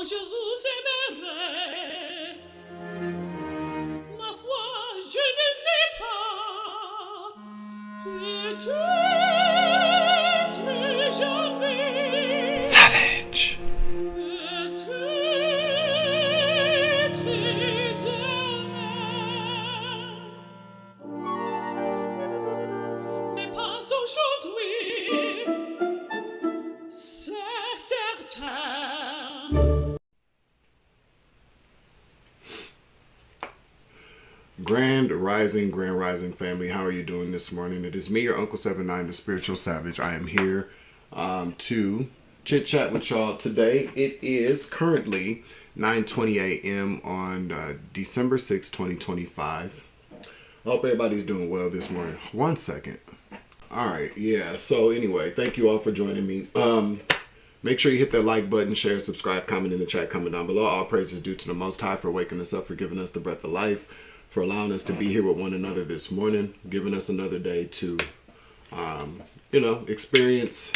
je vous aimerai. Ma foi, je ne sais pas. Peut-être jamais. Savage. Peut-être demain. Mais pas aujourd'hui. C'est certain. Grand Rising family. How are you doing this morning? It is me, your Uncle 79, the Spiritual Savage. I am here to chit chat with y'all today. It is currently 9:20 a.m. on December 6, 2025. I hope everybody's doing well this morning. One second. All right, yeah. So anyway, thank you all for joining me. Make sure you hit that like button, share, subscribe, comment in the chat, comment down below. All praise is due to the Most High for waking us up, for giving us the breath of life, for allowing us to be here with one another this morning, giving us another day to, experience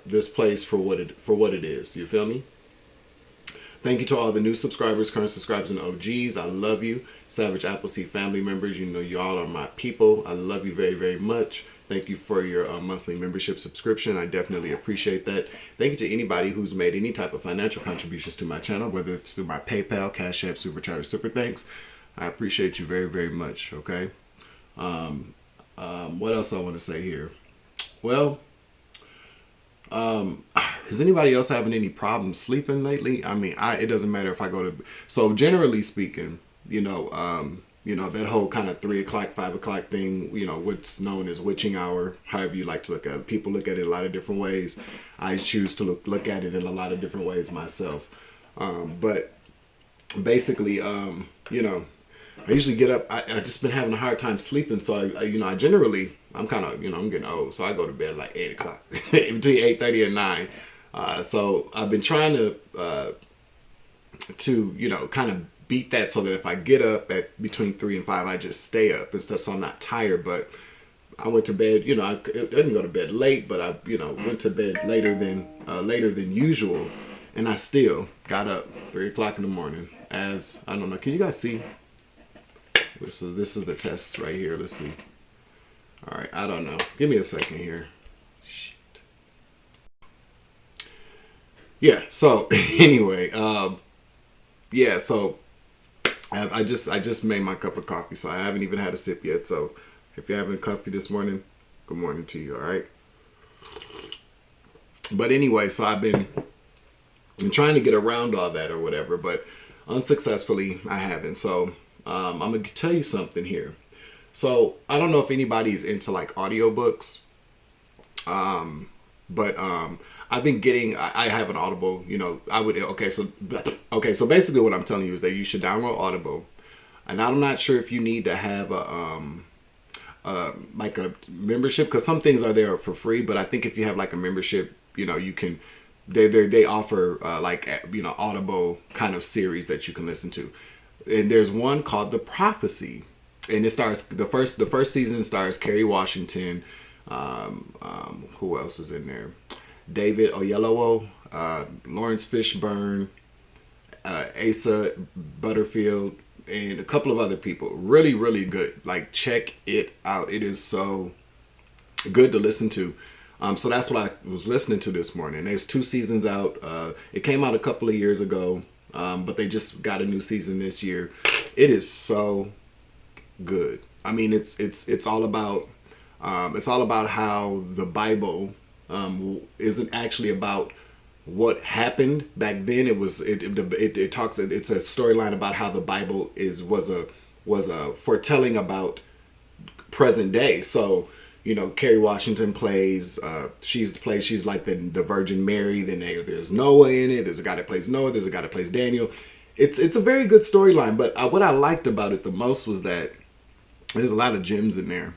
this place for what it is. You feel me? Thank you to all the new subscribers, current subscribers, and OGs. I love you. Savage Appleseed family members, you know you all are my people. I love you very, very much. Thank you for your monthly membership subscription. I definitely appreciate that. Thank you to anybody who's made any type of financial contributions to my channel, whether it's through my PayPal, Cash App, Super Chat, or Super Thanks. I appreciate you very, very much, okay? What else I want to say here? Well, is anybody else having any problems sleeping lately? I mean, it doesn't matter if I go to... So generally speaking, that whole kind of 3 o'clock, 5 o'clock thing, what's known as witching hour, however you like to look at it. People look at it a lot of different ways. I choose to look at it in a lot of different ways myself. But basically, I usually get up. I just been having a hard time sleeping. So I generally, I'm kind of, I'm getting old. So I go to bed like 8 o'clock, between 8:30 and 9. So I've been trying to kind of beat that so that if I get up at between 3 and 5, I just stay up and stuff. So I'm not tired. But I went to bed, I didn't go to bed late, but I, went to bed later than usual. And I still got up 3 o'clock in the morning as, I don't know, can you guys see? So this is the test right here. Let's see. All right, I don't know. Give me a second here. Shit. Yeah. So anyway, So I just made my cup of coffee, so I haven't even had a sip yet. So if you're having coffee this morning, good morning to you. All right. But anyway, so I'm trying to get around all that or whatever, but unsuccessfully I haven't. So I'm going to tell you something here. So I don't know if anybody's into like audiobooks, but I've been getting, I have an Audible, so basically what I'm telling you is that you should download Audible. And I'm not sure if you need to have like a membership, because some things are there for free, but I think if you have like a membership, you can, they offer Audible kind of series that you can listen to. And there's one called The Prophecy, and it stars the first season stars Kerry Washington. Who else is in there? David Oyelowo, Lawrence Fishburne, Asa Butterfield, and a couple of other people. Really, really good. Like, check it out. It is so good to listen to. So that's what I was listening to this morning. There's 2 seasons out. It came out a couple of years ago. But they just got a new season this year. It is so good. I mean, it's all about how the Bible isn't actually about what happened back then. It talks. It's a storyline about how the Bible was a foretelling about present day. So Kerry Washington plays, she's like the Virgin Mary. Then there's Noah in it. There's a guy that plays Noah. There's a guy that plays Daniel. It's a very good storyline. But what I liked about it the most was that there's a lot of gems in there.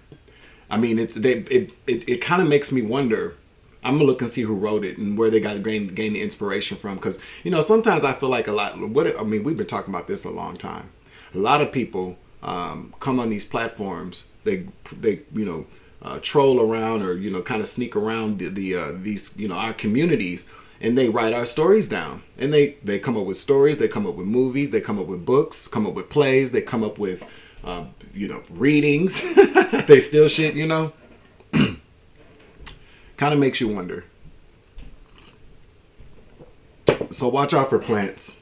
I mean, it kind of makes me wonder. I'm gonna look and see who wrote it and where they got gain the inspiration from. Because sometimes I feel like we've been talking about this a long time. A lot of people come on these platforms. They troll around or kind of sneak around these our communities and they write our stories down. And they come up with stories, they come up with movies, they come up with books, come up with plays, they come up with, readings. They steal shit, Kind of makes you wonder. So watch out for plants.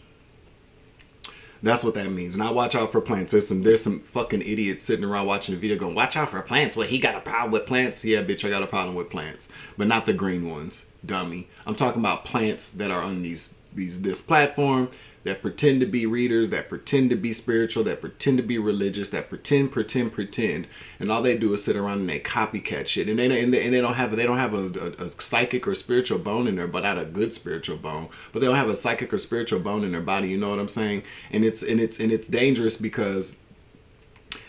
That's what that means. Now watch out for plants. There's some fucking idiots sitting around watching the video going, watch out for plants. Well, he got a problem with plants? Yeah, bitch, I got a problem with plants. But not the green ones, dummy. I'm talking about plants that are on this platform, that pretend to be readers, that pretend to be spiritual, that pretend to be religious, that pretend, and all they do is sit around and they copycat shit, and they don't have a psychic or spiritual bone in there, but not a good spiritual bone, but they don't have a psychic or spiritual bone in their body. You know what I'm saying? And it's dangerous because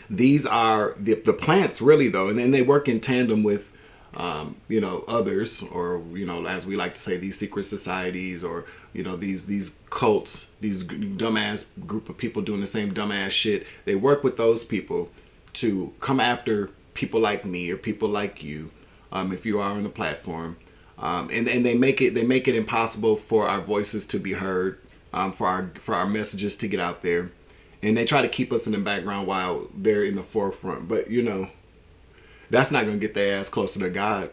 these are the plants, really, though, and then they work in tandem with others, or as we like to say, these secret societies, or these cults, these dumbass group of people doing the same dumbass shit. They work with those people to come after people like me or people like you, if you are on the platform, and they make it impossible for our voices to be heard, for our messages to get out there, and they try to keep us in the background while they're in the forefront. But that's not gonna get their ass closer to God.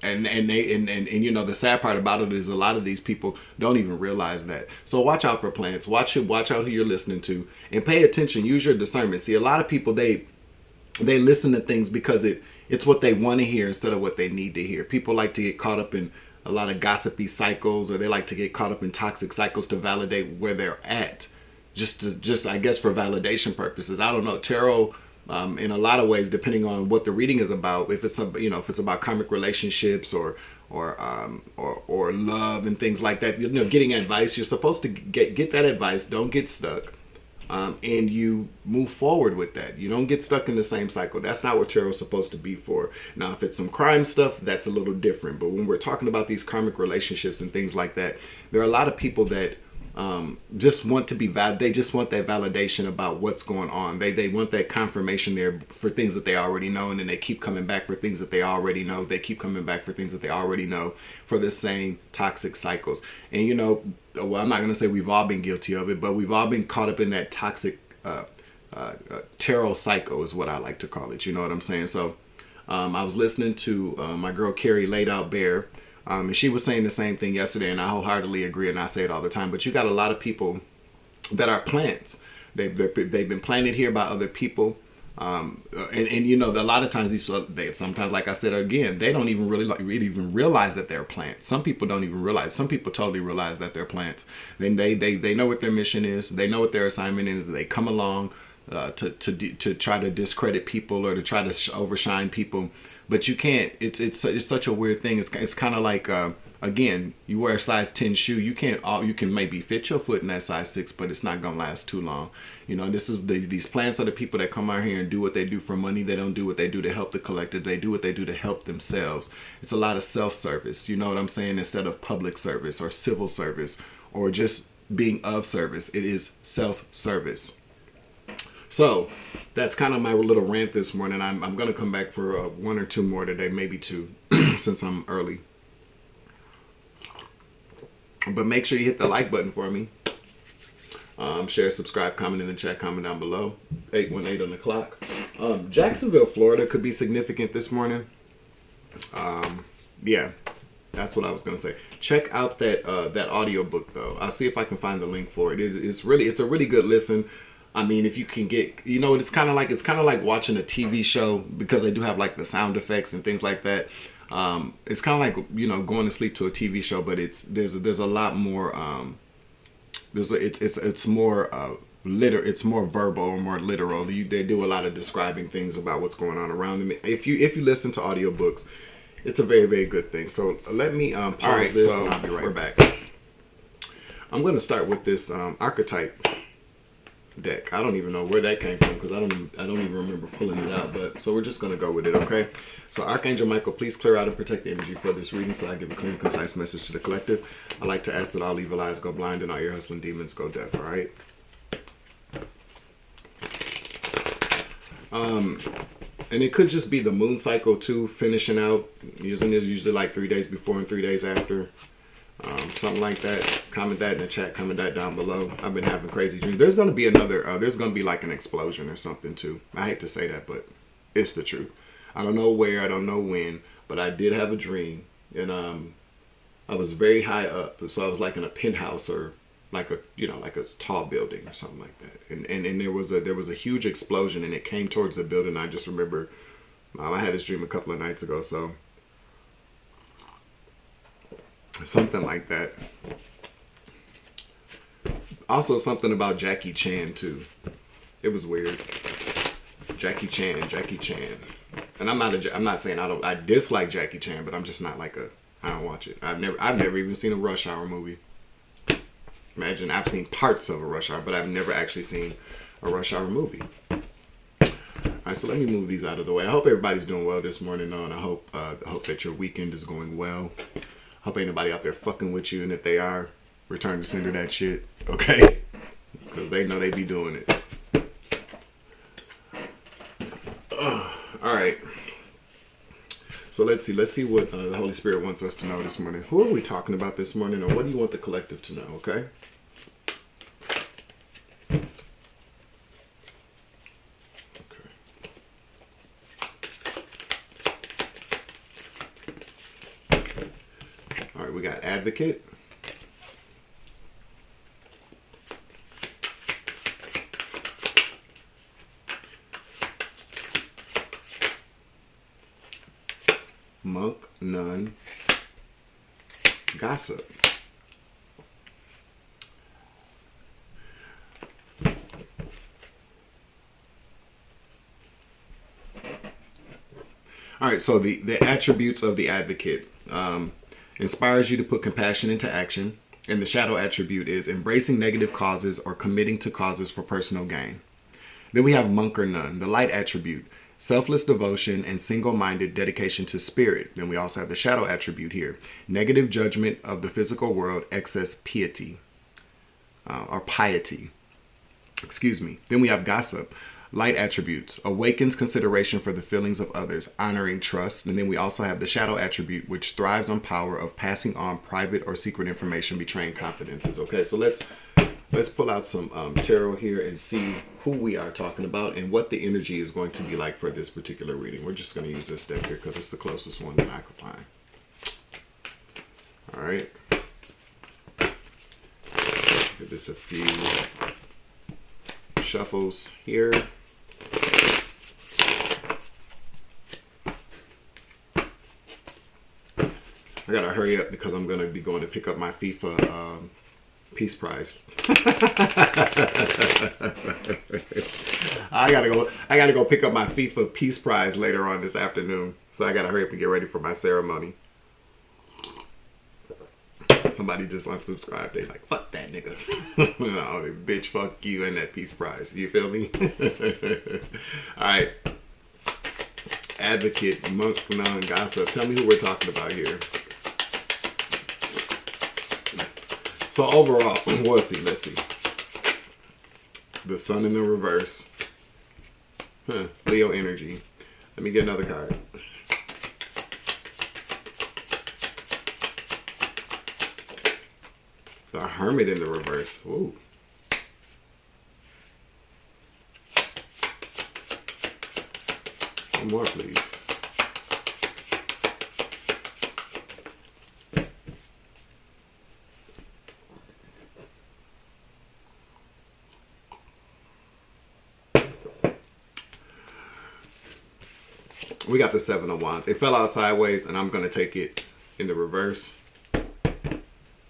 And the sad part about it is a lot of these people don't even realize that. So watch out for plants. Watch out who you're listening to, and pay attention. Use your discernment. See, a lot of people they listen to things because it's what they want to hear instead of what they need to hear. People like to get caught up in a lot of gossipy cycles, or they like to get caught up in toxic cycles to validate where they're at, just I guess for validation purposes. I don't know. Tarot, in a lot of ways, depending on what the reading is about, if it's about karmic relationships or love and things like that, getting advice, you're supposed to get that advice. Don't get stuck, and you move forward with that. You don't get stuck in the same cycle. That's not what tarot is supposed to be for. Now, if it's some crime stuff, that's a little different. But when we're talking about these karmic relationships and things like that, there are a lot of people that just want to be they just want that validation about what's going on. They want that confirmation there for things that they already know, and then they keep coming back for things that they already know. They keep coming back for things that they already know, for the same toxic cycles. And well, I'm not going to say we've all been guilty of it, but we've all been caught up in that toxic tarot cycle is what I like to call it. You know what I'm saying? So I was listening to my girl Carrie Laid Out Bear. And she was saying the same thing yesterday, and I wholeheartedly agree, and I say it all the time. But you got a lot of people that are plants. They've been planted here by other people, and a lot of times sometimes, like I said again, they don't even really even realize that they're plants. Some people don't even realize. Some people totally realize that they're plants. Then they know what their mission is. They know what their assignment is. They come along to try to discredit people or to try to overshine people. But you can't. It's such a weird thing. It's kind of like again, you wear a size 10 shoe. You can maybe fit your foot in that size 6, but it's not gonna last too long. This is these plants are the people that come out here and do what they do for money. They don't do what they do to help the collective. They do what they do to help themselves. It's a lot of self-service. You know what I'm saying? Instead of public service or civil service or just being of service, it is self-service. So that's kind of my little rant this morning. I'm going to come back for one or two more today, maybe two, since I'm early. But make sure you hit the like button for me. Share, subscribe, comment in the chat, comment down below. 818 on the clock. Jacksonville, Florida could be significant this morning. Yeah, that's what I was going to say. Check out that audio book, though. I'll see if I can find the link for it. It's a really good listen. I mean, if you can get, it's kind of like watching a TV show, because they do have like the sound effects and things like that. It's kind of like, going to sleep to a TV show, but there's a lot more, it's more verbal or more literal. They do a lot of describing things about what's going on around them. If you listen to audiobooks, it's a very, very good thing. So let me pause this, and I'll be right back. I'm going to start with this archetype deck. I don't even know where that came from, because I don't even remember pulling it out, but so we're just going to go with it, okay? So Archangel Michael, please clear out and protect the energy for this reading so I give a clear and concise message to the collective. I like to ask that all evil eyes go blind and all ear hustling demons go deaf, all right? And it could just be the moon cycle too, finishing out. Usually like 3 days before and 3 days after. Something like that. Comment that in the chat. Comment that down below. I've been having crazy dreams. There's going to be another, there's going to be like an explosion or something too. I hate to say that, but it's the truth. I don't know where, I don't know when, but I did have a dream. And I was very high up. So I was like in a penthouse or like a, you know, like a tall building or something like that. And there was a huge explosion and it came towards the building. I just remember, I had this dream a couple of nights ago. So something like that. Also something about Jackie Chan too. It was weird. Jackie Chan. And I'm not saying I dislike Jackie Chan, but I'm just not like I don't watch it. I've never even seen a Rush Hour movie. Imagine, I've seen parts of a Rush Hour, but I've never actually seen a Rush Hour movie. All right, so let me move these out of the way. I hope everybody's doing well this morning, though, and I hope that your weekend is going well. Hope ain't nobody out there fucking with you, and if they are, return to sender that shit, okay? Because they know they be doing it. All right. So let's see what the Holy Spirit wants us to know this morning. Who are we talking about this morning, or what do you want the collective to know, okay? All right, we got advocate. Monk, nun, gossip. All right, so the attributes of the advocate inspires you to put compassion into action, and the shadow attribute is embracing negative causes or committing to causes for personal gain. Then we have monk or nun, the light attribute, selfless devotion and single-minded dedication to spirit. Then we also have the shadow attribute here, negative judgment of the physical world, excess piety, or piety. Excuse me. Then we have gossip, light attributes, awakens consideration for the feelings of others, honoring trust. And then we also have the shadow attribute, which thrives on power of passing on private or secret information, betraying confidences. Okay, so let's pull out some tarot here and see who we are talking about and what the energy is going to be like for this particular reading. We're just going to use this deck here because it's the closest one that I could find. All right. Give this a few shuffles here. I gotta hurry up because I'm gonna be going to pick up my FIFA Peace Prize. I gotta go pick up my FIFA Peace Prize later on this afternoon. So I gotta hurry up and get ready for my ceremony. Somebody just unsubscribed. They like, fuck that nigga. No, bitch, fuck you and that Peace Prize. You feel me? Alright. Advocate, monk, nun, gossip. Tell me who we're talking about here. So overall, let's see. The sun in the reverse. Leo energy. Let me get another card. The hermit in the reverse. Ooh. One more, please. We got the Seven of Wands. It fell out sideways, and I'm going to take it in the reverse.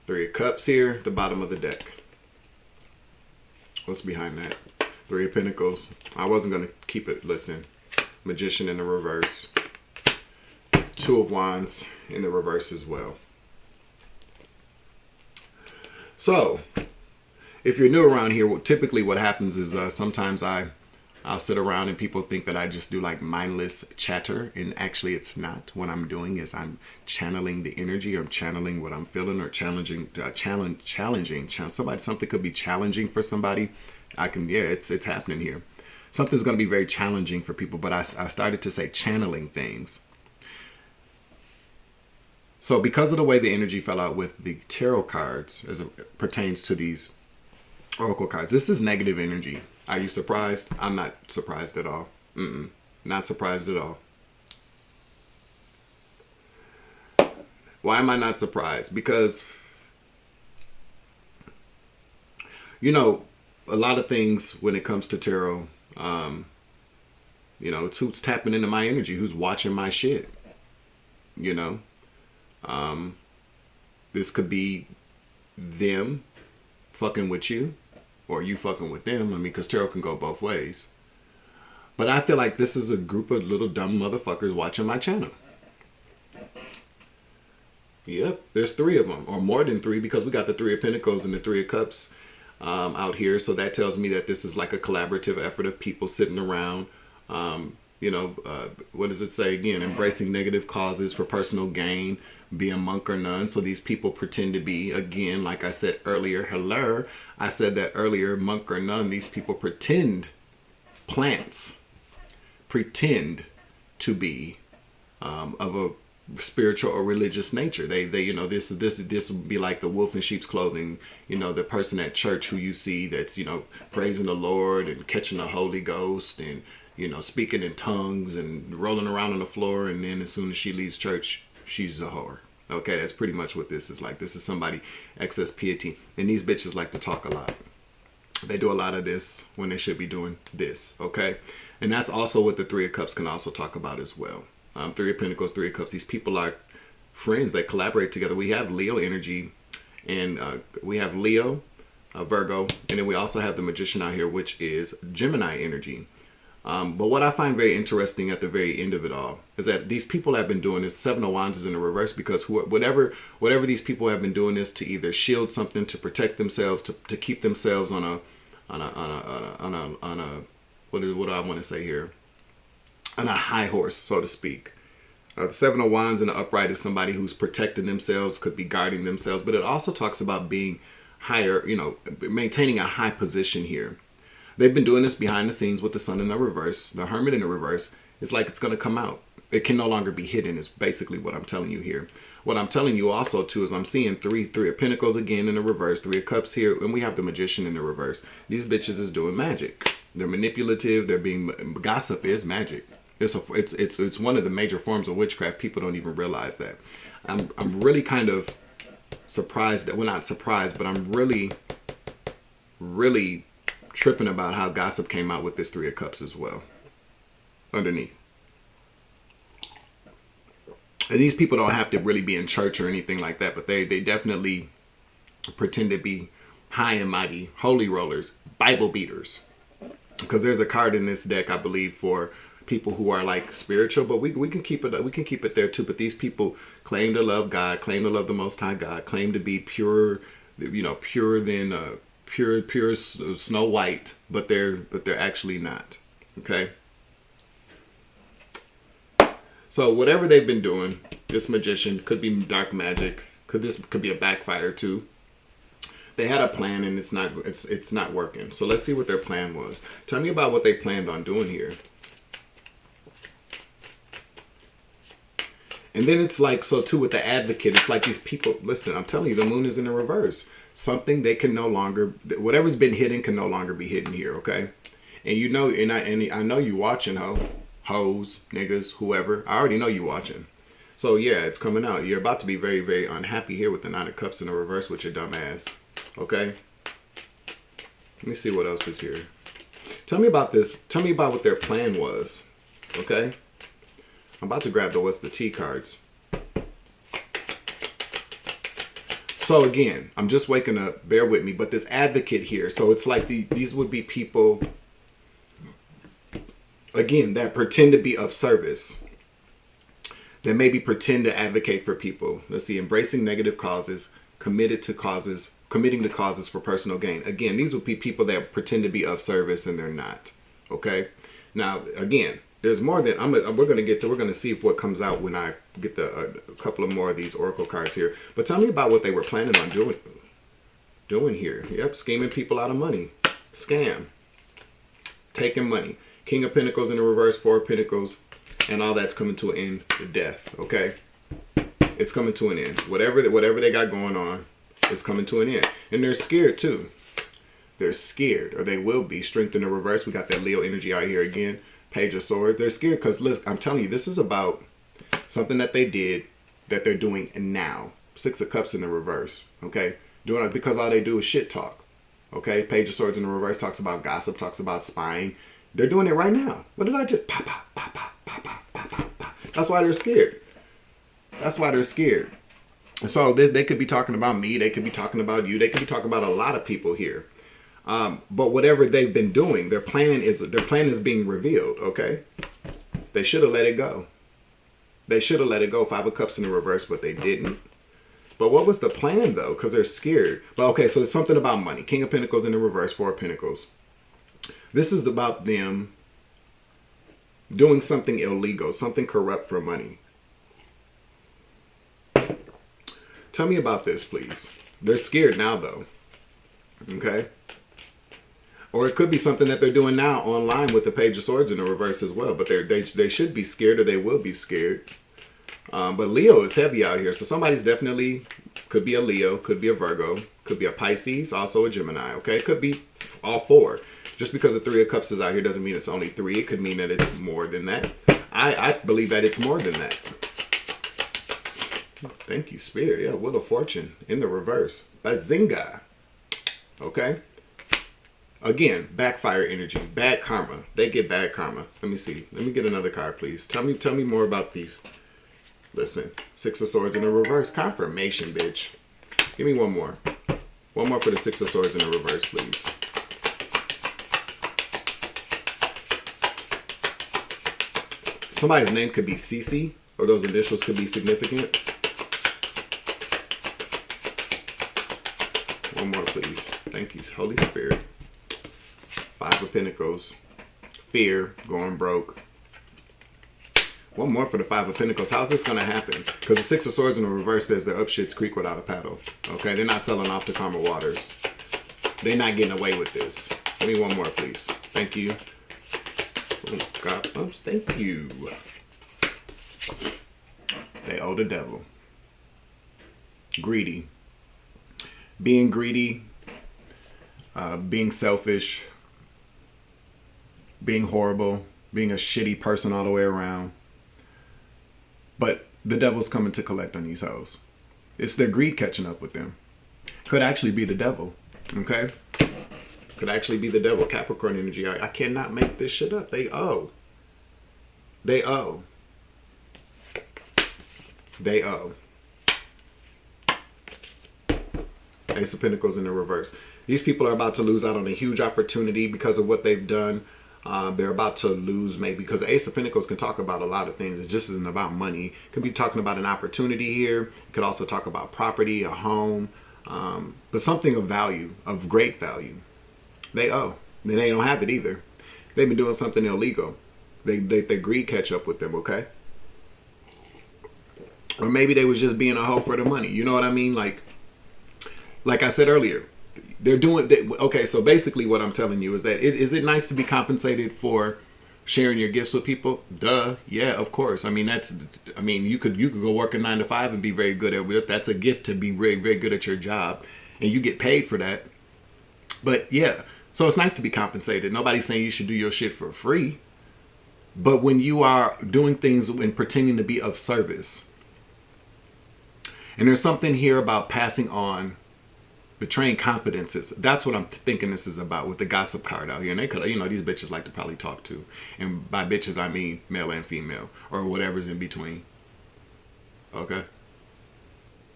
Three of Cups here, the bottom of the deck. What's behind that? Three of Pentacles. I wasn't going to keep it. Listen. Magician in the reverse. Two of Wands in the reverse as well. So, if you're new around here, typically what happens is sometimes I'll sit around and people think that I just do like mindless chatter, and actually it's not. What I'm doing is I'm channeling the energy, or I'm channeling what I'm feeling, or challenging. Something could be challenging for somebody. It's happening here. Something's going to be very challenging for people, but I started to say channeling things. So because of the way the energy fell out with the tarot cards as it pertains to these oracle cards, this is negative energy. Are you surprised? I'm not surprised at all. Not surprised at all. Why am I not surprised? Because, you know, a lot of things when it comes to tarot, you know, it's who's tapping into my energy, who's watching my shit, you know. This could be them fucking with you or you fucking with them. I mean, because tarot can go both ways. But I feel like this is a group of little dumb motherfuckers watching my channel. Yep, there's 3 of them, or more than 3, because we got the 3 of Pentacles and the 3 of Cups out here. So that tells me that this is like a collaborative effort of people sitting around, you know, what does it say again? Embracing negative causes for personal gain, be a monk or nun. So these people pretend to be, again, like I said earlier, I said that earlier, monk or nun, these people pretend, plants, pretend to be of a spiritual or religious nature. They you know, this would be like the wolf in sheep's clothing, you know, the person at church who you see that's, you know, praising the Lord and catching the Holy Ghost and, you know, speaking in tongues and rolling around on the floor, and then as soon as she leaves church, she's a whore. Okay, that's pretty much what this is like. This is somebody excess piety, and these bitches like to talk a lot. They do a lot of this when they should be doing this. Okay, and that's also what the 3 of Cups can also talk about as well. 3 of Pentacles, 3 of Cups. These people are friends. They collaborate together. We have Leo energy, and we have Leo, Virgo, and then we also have the Magician out here, which is Gemini energy. But what I find very interesting at the very end of it all is that these people have been doing this. 7 of Wands is in the reverse because whatever these people have been doing this to either shield something, to protect themselves, to keep themselves on a what do I want to say here? On a high horse, so to speak. The 7 of Wands in the upright is somebody who's protecting themselves, could be guarding themselves, but it also talks about being higher, you know, maintaining a high position here. They've been doing this behind the scenes with the Sun in the reverse. The Hermit in the reverse is like it's going to come out. It can no longer be hidden is basically what I'm telling you here. What I'm telling you also too is I'm seeing 3 of Pentacles again in the reverse, 3 of Cups here, and we have the Magician in the reverse. These bitches is doing magic. They're manipulative. They're being, gossip is magic. It's one of the major forms of witchcraft. People don't even realize that. I'm really kind of surprised that, well, not surprised, but I'm really tripping about how gossip came out with this 3 of Cups as well underneath. And these people don't have to really be in church or anything like that, but they definitely pretend to be high and mighty, holy rollers, Bible beaters. Because there's a card in this deck, I believe, for people who are like spiritual, but we can keep it there too. But these people claim to love God, claim to love the Most High God, claim to be pure, you know, pure Snow White, but they're actually not. Okay. So whatever they've been doing, this Magician could be dark magic. This could be a backfire too. They had a plan and it's not working. So let's see what their plan was. Tell me about what they planned on doing here. And then it's like, so too with the Advocate, it's like these people, listen, I'm telling you, the Moon is in the reverse. Something they can no longer, whatever's been hidden can no longer be hidden here, okay? And you know, and I know you watching, hoes, niggas, whoever. I already know you watching. So yeah, it's coming out. You're about to be very, very unhappy here with the 9 of Cups in the reverse with your dumb ass, okay? Let me see what else is here. Tell me about this. Tell me about what their plan was, okay? I'm about to grab what's the T cards. So again, I'm just waking up. Bear with me. But this Advocate here. So it's like these would be people, again, that pretend to be of service. That maybe pretend to advocate for people. Let's see. Embracing negative causes. Committing to causes for personal gain. Again, these would be people that pretend to be of service and they're not. Okay. Now, again, there's more than we're gonna see what comes out when I get a couple of more of these oracle cards here. But tell me about what they were planning on doing here. Yep, scheming people out of money, scam, taking money. King of Pentacles in the reverse, 4 of Pentacles, and all that's coming to an end to death. Okay. It's coming to an end. Whatever they got going on, it's coming to an end. And they're scared too. They're scared, or they will be. Strength in the reverse. We got that Leo energy out here again. Page of Swords. They're scared because, look, I'm telling you, this is about something that they did that they're doing now. Six of Cups in the reverse. Okay? Doing it because all they do is shit talk. Okay? Page of Swords in the reverse talks about gossip, talks about spying. They're doing it right now. What did I just? Pa, pa, pa, pa, pa, pa, pa, pa, pa. That's why they're scared. That's why they're scared. So they could be talking about me. They could be talking about you. They could be talking about a lot of people here. But whatever they've been doing, their plan is being revealed. Okay, they should have let it go. They should have let it go. Five of Cups in the reverse, but they didn't. But what was the plan though? Because they're scared. But okay, so it's something about money. King of Pentacles in the reverse, Four of Pentacles. This is about them doing something illegal, something corrupt for money. Tell me about this, please. They're scared now, though. Okay? Or it could be something that they're doing now online with the Page of Swords in the reverse as well. But they should be scared, or they will be scared. But Leo is heavy out here. So somebody's definitely, could be a Leo, could be a Virgo, could be a Pisces, also a Gemini. Okay? It could be all four. Just because the Three of Cups is out here doesn't mean it's only three. It could mean that it's more than that. I believe that it's more than that. Thank you, Spirit. Yeah, Wheel of Fortune in the reverse. Bazinga. Okay? Again, backfire energy. Bad karma. They get bad karma. Let me see. Let me get another card, please. Tell me more about these. Listen. Six of Swords in the reverse. Confirmation, bitch. Give me one more. One more for the Six of Swords in the reverse, please. Somebody's name could be Cece, or those initials could be significant. One more, please. Thank you, Holy Spirit. Five of Pentacles. Fear, going broke. One more for the Five of Pentacles. How's this going to happen? Because the Six of Swords in the reverse says they're up shit's creek without a paddle. Okay, they're not selling off to calmer waters. They're not getting away with this. Give me one more, please. Thank you. Oh, God, oops, thank you. They owe the devil. Greedy. Being greedy, being selfish, being horrible, being a shitty person all the way around. But the devil's coming to collect on these hoes. It's their greed catching up with them. Could actually be the devil, okay? Could actually be the devil. Capricorn energy. I cannot make this shit up. They owe. They owe. They owe. Ace of Pentacles in the reverse. These people are about to lose out on a huge opportunity because of what they've done. They're about to lose maybe because the Ace of Pentacles can talk about a lot of things. It just isn't about money. It could be talking about an opportunity here. It could also talk about property, a home, but something of value, of great value. They owe. Then they don't have it either. They've been doing something illegal. They greed catch up with them, okay? Or maybe they was just being a hoe for the money. You know what I mean? Like I said earlier, they're doing. Okay, so basically what I'm telling you is that is it nice to be compensated for sharing your gifts with people? Duh. Yeah, of course. I mean, you could go work a 9 to 5 and be very good at it. That's a gift to be very, very good at your job. And you get paid for that. But yeah. So it's nice to be compensated. Nobody's saying you should do your shit for free. But when you are doing things and pretending to be of service, and there's something here about passing on, betraying confidences. That's what I'm thinking this is about with the gossip card out here. And they could, these bitches like to probably talk to. And by bitches, I mean male and female, or whatever's in between. Okay?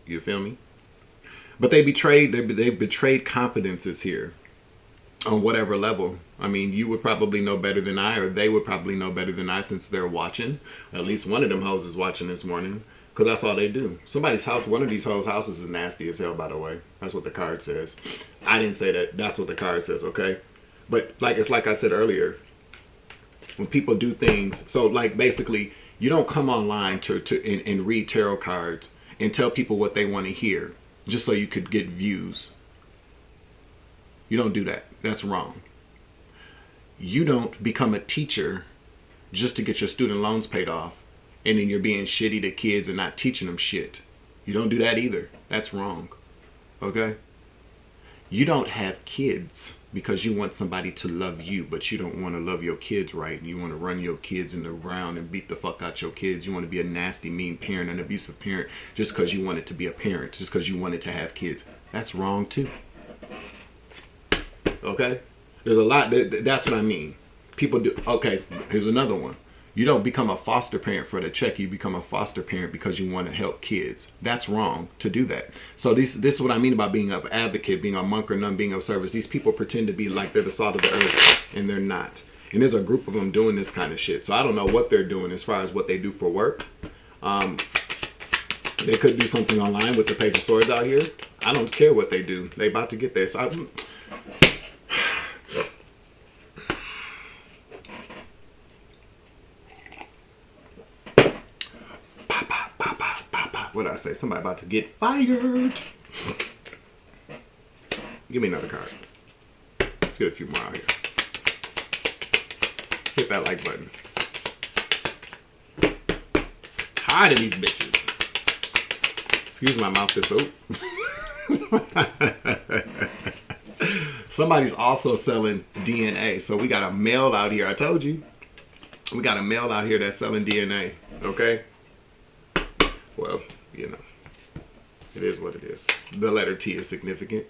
You feel me? But they betrayed confidences here. On whatever level. I mean, you would probably know better than I, or they would probably know better than I since they're watching. At least one of them hoes is watching this morning. Because that's all they do. Somebody's house, one of these hoes' houses is nasty as hell, by the way. That's what the card says. I didn't say that. That's what the card says, okay? But it's like I said earlier. When people do things, so like basically, you don't come online and read tarot cards and tell people what they want to hear just so you could get views. You don't do that. That's wrong. You don't become a teacher just to get your student loans paid off, and then you're being shitty to kids and not teaching them shit. You don't do that either. That's wrong. Okay? You don't have kids because you want somebody to love you, but you don't want to love your kids right. And you want to run your kids in the ground and beat the fuck out your kids. You want to be a nasty, mean parent, an abusive parent, just because you wanted to be a parent, just because you wanted to have kids. That's wrong too. Okay? There's a lot. That's what I mean. People do. Okay, here's another one. You don't become a foster parent for the check. You become a foster parent because you want to help kids. That's wrong to do that. So this is what I mean about being an advocate, being a monk or nun, being of service. These people pretend to be like they're the salt of the earth, and they're not. And there's a group of them doing this kind of shit. So I don't know what they're doing as far as what they do for work. They could do something online with the Page of Swords out here. I don't care what they do. They about to get this. What did I say? Somebody about to get fired. Give me another card. Let's get a few more out here. Hit that like button. Tired of these bitches. Excuse my mouth this oop. Somebody's also selling DNA. So we got a male out here. I told you. We got a male out here that's selling DNA. Okay? Well, you know, it is what it is. The letter T is significant.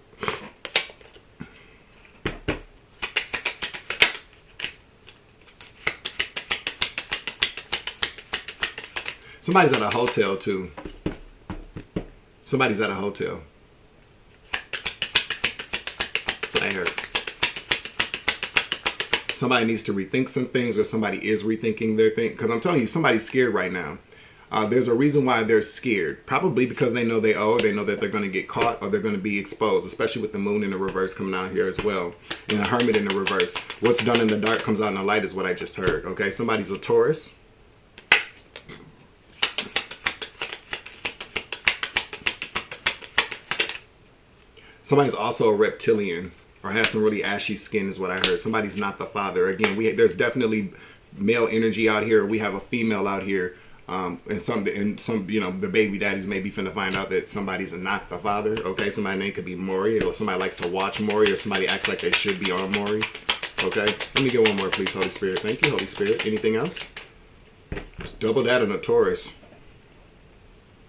Somebody's at a hotel too. Somebody's at a hotel. I heard. Somebody needs to rethink some things, or somebody is rethinking their thing. Because I'm telling you, somebody's scared right now. There's a reason why they're scared. Probably because they know they owe. They know that they're going to get caught or they're going to be exposed. Especially with the moon in the reverse coming out here as well. And the hermit in the reverse. What's done in the dark comes out in the light is what I just heard. Okay, somebody's a Taurus. Somebody's also a reptilian or has some really ashy skin is what I heard. Somebody's not the father. Again, there's definitely male energy out here. We have a female out here. And some, you know, the baby daddies may be finna find out that somebody's not the father. Okay, somebody's name could be Maury, or somebody likes to watch Maury, or somebody acts like they should be on Maury. Okay, let me get one more, please, Holy Spirit. Thank you, Holy Spirit. Anything else? Double that on a Taurus,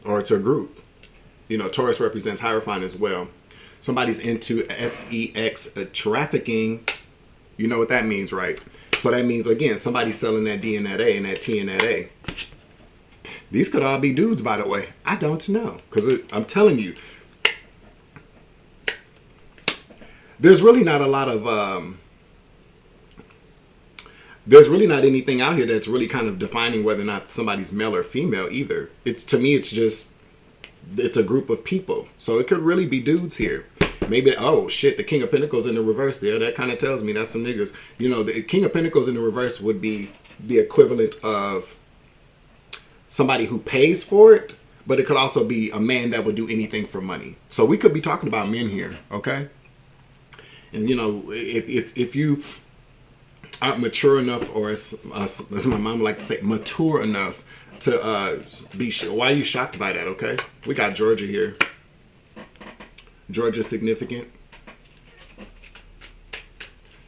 or it's a group. You know, Taurus represents Hierophant as well. Somebody's into sex trafficking. You know what that means, right? So that means, again, somebody's selling that D and that A and that T and that A. These could all be dudes, by the way. I don't know. Because I'm telling you, there's really not a lot of, there's really not anything out here that's really kind of defining whether or not somebody's male or female either. To me, it's just, it's a group of people. So it could really be dudes here. Maybe, oh shit, the King of Pentacles in the reverse there. That kind of tells me that's some niggas. You know, the King of Pentacles in the reverse would be the equivalent of somebody who pays for it, but it could also be a man that would do anything for money. So we could be talking about men here, okay? And you know, if you aren't mature enough, or as my mom like to say, mature enough to be sure. Why are you shocked by that? Okay, we got Georgia here. Georgia's significant.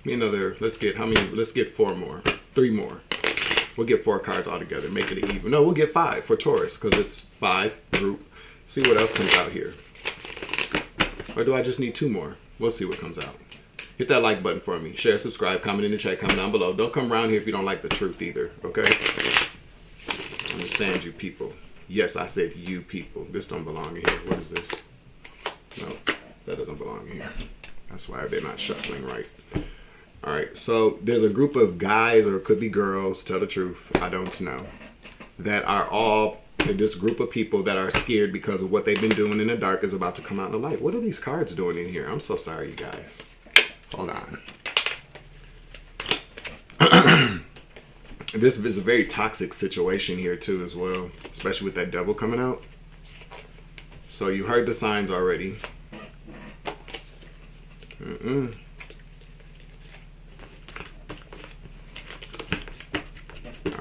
Me another. Let's get how many? Let's get 4 more. 3 more. We'll get 4 cards altogether. Make it even. No, we'll get 5 for Taurus because it's 5 group. See what else comes out here. Or do I just need 2 more? We'll see what comes out. Hit that like button for me. Share, subscribe, comment in the chat, comment down below. Don't come around here if you don't like the truth either. Okay? Understand you people. Yes, I said you people. This don't belong in here. What is this? No, that doesn't belong in here. That's why they're not shuffling right. All right, so there's a group of guys, or it could be girls, tell the truth, I don't know, that are all in this group of people that are scared because of what they've been doing in the dark is about to come out in the light. What are these cards doing in here? I'm so sorry, you guys. Hold on. This is a very toxic situation here too as well, especially with that devil coming out. So you heard the signs already. All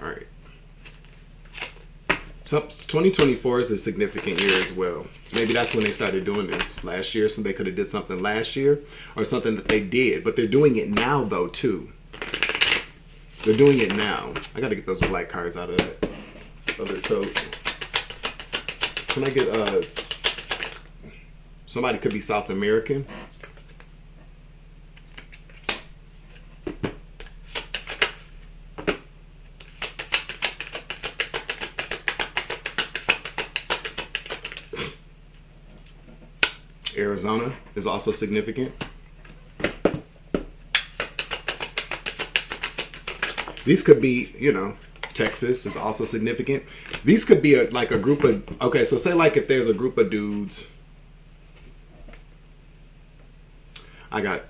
right. So 2024 is a significant year as well. Maybe that's when they started doing this last year, so they could have did something last year or something that they did. But they're doing it now, though, too. They're doing it now. I got to get those black cards out of that other tote. Can I get, somebody could be South American. Arizona is also significant. These could be, you know, Texas is also significant. These could be like a group of, okay, so say like if there's a group of dudes. I got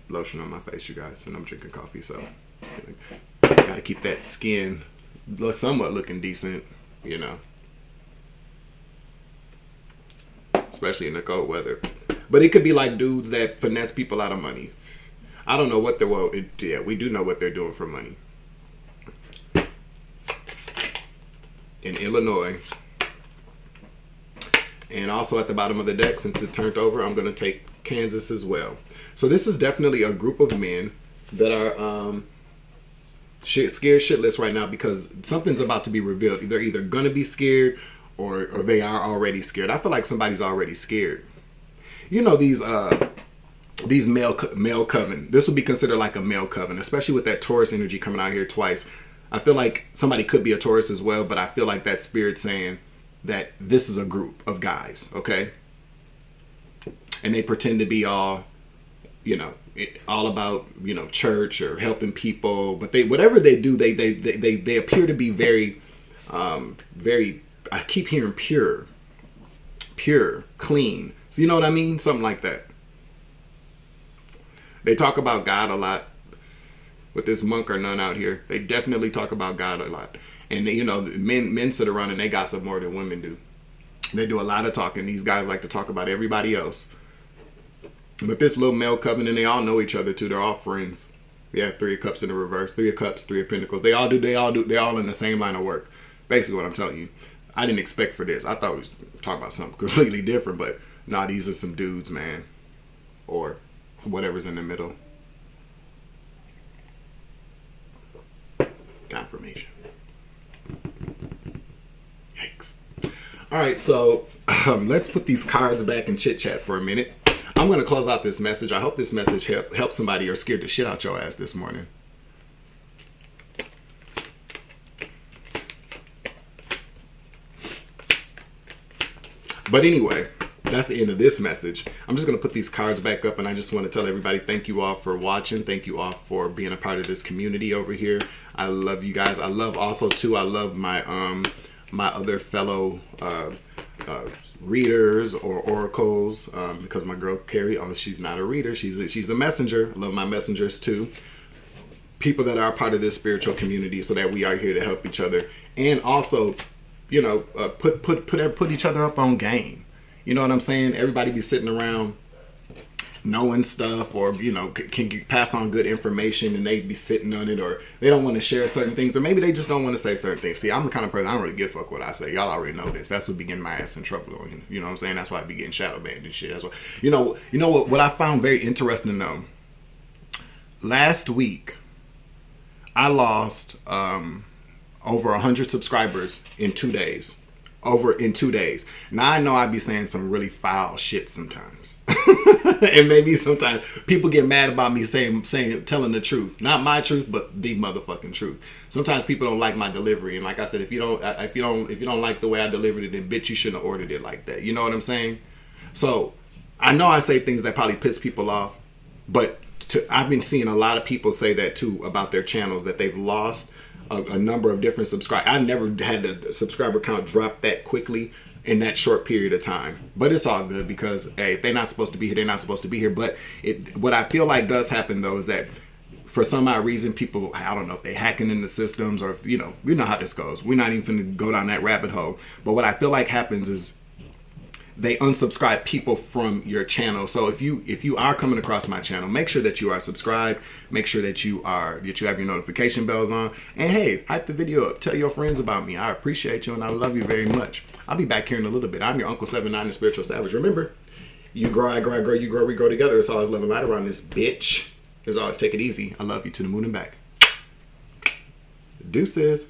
lotion on my face, you guys, and I'm drinking coffee, so got to keep that skin somewhat looking decent, you know. Especially in the cold weather. But it could be like dudes that finesse people out of money. I don't know what they're, well, yeah, we do know what they're doing for money. In Illinois. And also at the bottom of the deck, since it turned over, I'm going to take Kansas as well. So this is definitely a group of men that are scared shitless right now because something's about to be revealed. They're either going to be scared or they are already scared. I feel like somebody's already scared. You know, these male coven. This would be considered like a male coven, especially with that Taurus energy coming out here twice. I feel like somebody could be a Taurus as well, but I feel like that spirit saying that this is a group of guys, okay? And they pretend to be all, you know, all about, you know, church or helping people, but they, whatever they do, they appear to be very, very, I keep hearing pure, clean. So you know what I mean? Something like that. They talk about God a lot. With this monk or nun out here, they definitely talk about God a lot. And they, you know, men sit around and they gossip more than women do. They do a lot of talking. These guys like to talk about everybody else. But this little male covenant, they all know each other too. They're all friends. Yeah, 3 of Cups in the reverse, 3 of Cups, 3 of Pentacles. They're all in the same line of work. Basically what I'm telling you. I didn't expect for this. I thought we was talking about something completely different, but nah, these are some dudes, man. Or whatever's in the middle. Confirmation. Yikes. All right, so let's put these cards back and chit chat for a minute. I'm going to close out this message. I hope this message helps somebody or scared the shit out your ass this morning. But anyway, that's the end of this message. I'm just going to put these cards back up, and I just want to tell everybody thank you all for watching. Thank you all for being a part of this community over here. I love you guys. I love also too, I love my my other fellow readers or oracles, because my girl Carrie, oh, she's not a reader, she's a messenger. I love my messengers too. People that are a part of this spiritual community, so that we are here to help each other, and also, you know, put each other up on game. You know what I'm saying? Everybody be sitting around knowing stuff, or, you know, can pass on good information, and they be sitting on it, or they don't want to share certain things, or maybe they just don't want to say certain things. See, I'm the kind of person, I don't really give a fuck what I say. Y'all already know this. That's what be getting my ass in trouble. You know what I'm saying? That's why I be getting shadow banned and shit. That's why. You know what I found very interesting though. Last week, I lost over 100 subscribers in 2 days. In 2 days. Now I know I be saying some really foul shit sometimes. And maybe sometimes people get mad about me telling the truth. Not my truth, but the motherfucking truth. Sometimes people don't like my delivery, and like I said, if you don't like the way I delivered it, then bitch, you shouldn't have ordered it like that. You know what I'm saying? So I know I say things that probably piss people off, but I've been seeing a lot of people say that too about their channels, that they've lost a number of different subscribers. I never had the subscriber count drop that quickly in that short period of time. But it's all good, because hey, if they're not supposed to be here, they're not supposed to be here. But what I feel like does happen though is that for some odd reason, people, I don't know if they hacking in the systems, or if, you know how this goes. We're not even going to go down that rabbit hole. But what I feel like happens is they unsubscribe people from your channel. So if you are coming across my channel, make sure that you are subscribed. Make sure that you have your notification bells on. And hey, hype the video up. Tell your friends about me. I appreciate you and I love you very much. I'll be back here in a little bit. I'm your Uncle 79, the Spiritual Savage. Remember, you grow, I grow, I grow, you grow, we grow together. It's always love and light around this bitch. As always, take it easy. I love you to the moon and back. Deuces.